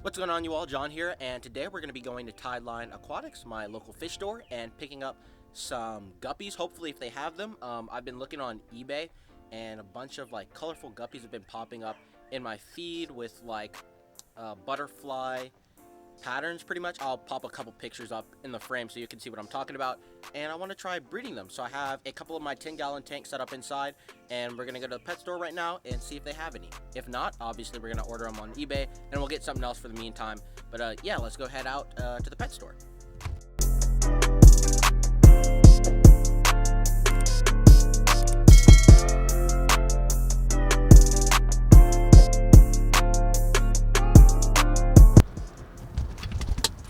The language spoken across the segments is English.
What's going on, you all? John here, and today we're going to be going to Tideline Aquatics, my local fish store, and picking up some guppies, hopefully if they have them. I've been looking on eBay, and a bunch of like colorful guppies have been popping up in my feed with like butterfly patterns pretty much. I'll pop a couple pictures up in the frame so you can see what I'm talking about, and I want to try breeding them. So I have a couple of my 10-gallon tanks set up inside, and we're gonna go to the pet store right now and see if they have any. If not, obviously we're gonna order them on eBay and we'll get something else for the meantime. But yeah, let's go head out to the pet store.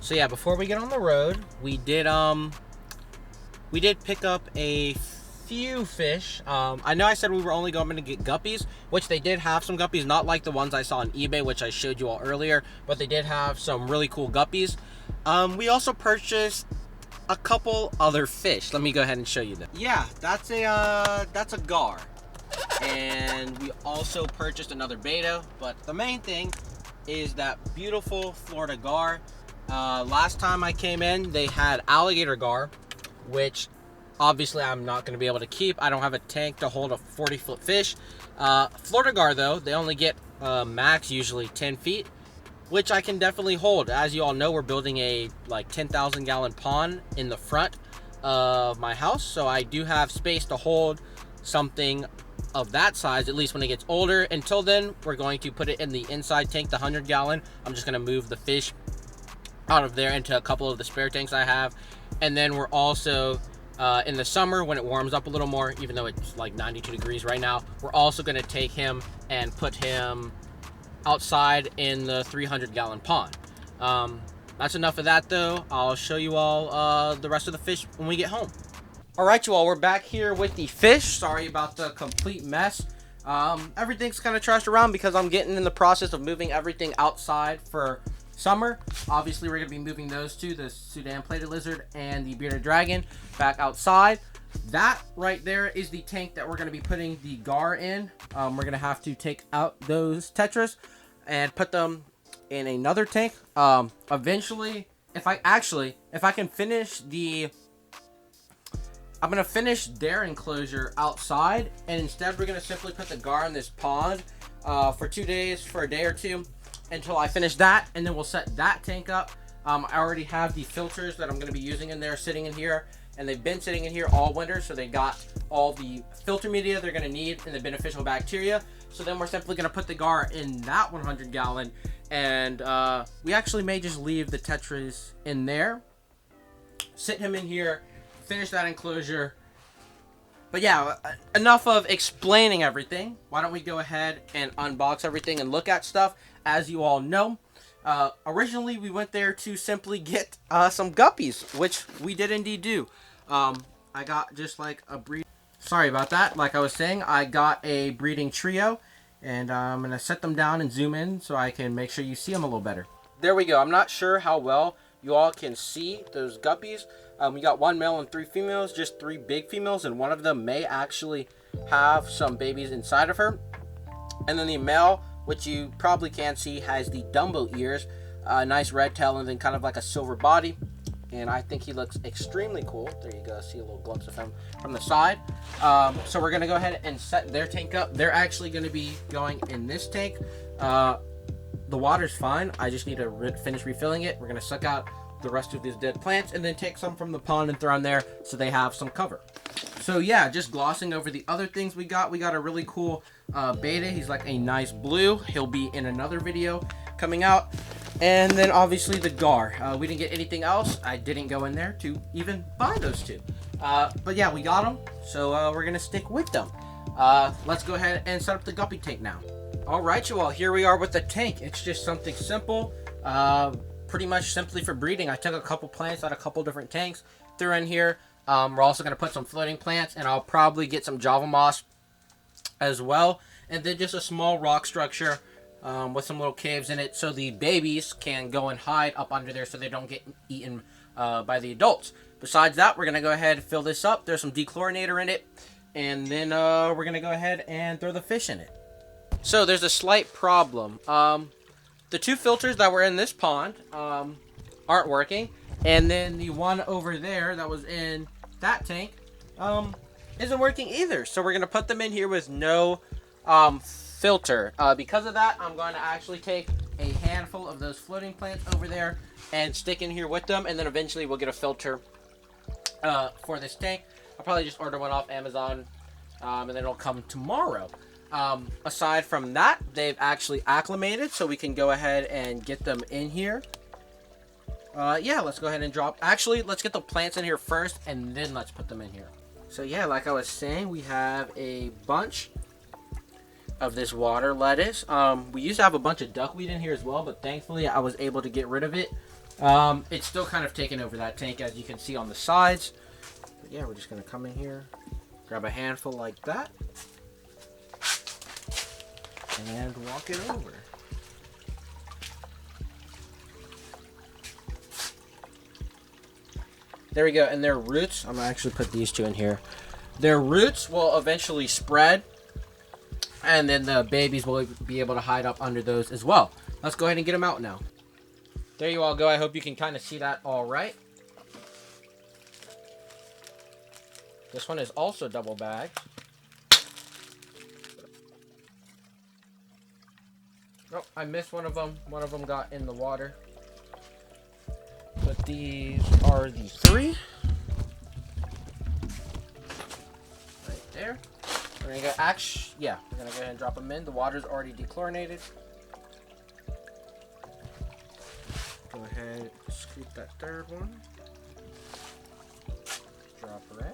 So yeah, before we get on the road, we did pick up a few fish. I know I said we were only going to get guppies, which they did have some guppies, not like the ones I saw on eBay, which I showed you all earlier, but they did have some really cool guppies. We also purchased a couple other fish. Let me go ahead and show you them. Yeah, that's a gar, and we also purchased another beta. But the main thing is that beautiful Florida gar. Last time I came in, they had alligator gar, which obviously I'm not going to be able to keep. I don't have a tank to hold a 40-foot fish. Florida gar, though, they only get max usually 10 feet, which I can definitely hold. As you all know, we're building a like 10,000 gallon pond in the front of my house, so I do have space to hold something of that size, at least when it gets older. Until then, we're going to put it in the inside tank, the 100 gallon. I'm just going to move the fish out of there into a couple of the spare tanks I have. And then we're also in the summer, when it warms up a little more, even though it's like 92 degrees right now, we're also going to take him and put him outside in the 300 gallon pond. That's enough of that though. I'll show you all the rest of the fish when we get home. All right, you all, we're back here with the fish. Sorry about the complete mess. Everything's kind of trashed around because I'm getting in the process of moving everything outside for summer. Obviously, we're going to be moving those two, the Sudan plated lizard and the bearded dragon, back outside. That right there is the tank that we're going to be putting the gar in. We're going to have to take out those tetras and put them in another tank. Eventually, if I can finish I'm going to finish their enclosure outside, and instead we're going to simply put the gar in this pond for 2 days, for a day or two, until I finish that, and then we'll set that tank up. I already have the filters that I'm going to be using in there sitting in here, and they've been sitting in here all winter, so they got all the filter media they're going to need and the beneficial bacteria. So then we're simply going to put the gar in that 100 gallon, and we actually may just leave the tetras in there, sit him in here, finish that enclosure. But yeah, enough of explaining everything. Why don't we go ahead and unbox everything and look at stuff. As you all know, originally we went there to simply get some guppies, which we did indeed do. I got just like a breed. Sorry about that. Like I was saying, I got a breeding trio, and I'm going to set them down and zoom in so I can make sure you see them a little better. There we go. I'm not sure how well you all can see those guppies. We got one male and 3 females, just 3 big females, and one of them may actually have some babies inside of her. And then the male, which you probably can see, has the Dumbo ears, a nice red tail, and then kind of like a silver body. And I think he looks extremely cool. There you go, see a little glimpse of him from the side. So we're gonna go ahead and set their tank up. They're actually gonna be going in this tank. The water's fine. I just need to finish refilling it. We're gonna suck out the rest of these dead plants and then take some from the pond and throw in there so they have some cover. So yeah, just glossing over the other things we got a really cool beta. He's like a nice blue. He'll be in another video coming out. And then obviously the gar. We didn't get anything else. I didn't go in there to even buy those two. But yeah, we got them, so we're gonna stick with them. Let's go ahead and set up the guppy tank now. All right, you all, here we are with the tank. It's just something simple, pretty much simply for breeding. I took a couple plants out of a couple different tanks, threw in here. We're also going to put some floating plants, and I'll probably get some Java moss as well, and then just a small rock structure with some little caves in it so the babies can go and hide up under there so they don't get eaten by the adults. Besides that, we're going to go ahead and fill this up. There's some dechlorinator in it, and then we're going to go ahead and throw the fish in it. So there's a slight problem. the 2 filters that were in this pond aren't working, and then the one over there that was in that tank isn't working either. So we're gonna put them in here with no filter. Because of that, I'm going to actually take a handful of those floating plants over there and stick in here with them, and then eventually we'll get a filter for this tank. I'll probably just order one off Amazon, and then it'll come tomorrow. Aside from that, they've actually acclimated, so we can go ahead and get them in here. Yeah, let's go ahead and drop. Actually, let's get the plants in here first, and then let's put them in here. So yeah, like I was saying, we have a bunch of this water lettuce. We used to have a bunch of duckweed in here as well, but thankfully I was able to get rid of it. It's still kind of taking over that tank, as you can see on the sides. But yeah, we're just gonna come in here, grab a handful like that, and walk it over. There we go. And their roots, I'm gonna actually put these 2 in here. Their roots will eventually spread, and then the babies will be able to hide up under those as well. Let's go ahead and get them out now. There you all go. I hope you can kind of see that all right. This one is also double bagged. Oh, I missed one of them. One of them got in the water. But these are the 3. Right there. We're gonna go, we're gonna go ahead and drop them in. The water's already dechlorinated. Go ahead and scoop that 3rd one. Drop her in.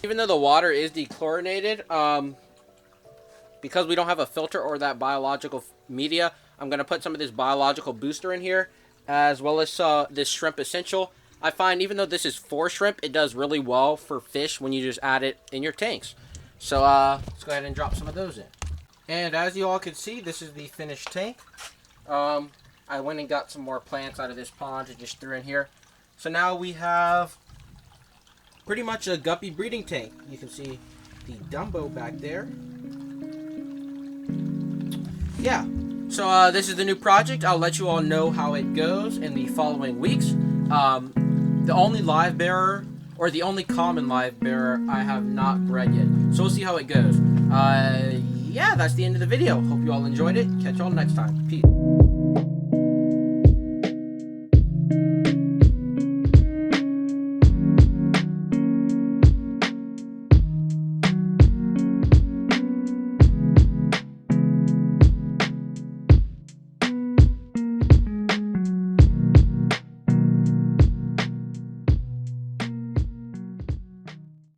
Even though the water is dechlorinated, because we don't have a filter or that biological media, I'm gonna put some of this biological booster in here, as well as this shrimp essential. I find even though this is for shrimp, it does really well for fish when you just add it in your tanks. So let's go ahead and drop some of those in. And as you all can see, this is the finished tank. I went and got some more plants out of this pond and just threw in here. So now we have pretty much a guppy breeding tank. You can see the Dumbo back there. Yeah. So this is the new project. I'll let you all know how it goes in the following weeks. The only live bearer, or the only common live bearer, I have not bred yet. So we'll see how it goes. Yeah, that's the end of the video. Hope you all enjoyed it. Catch you all next time. Peace.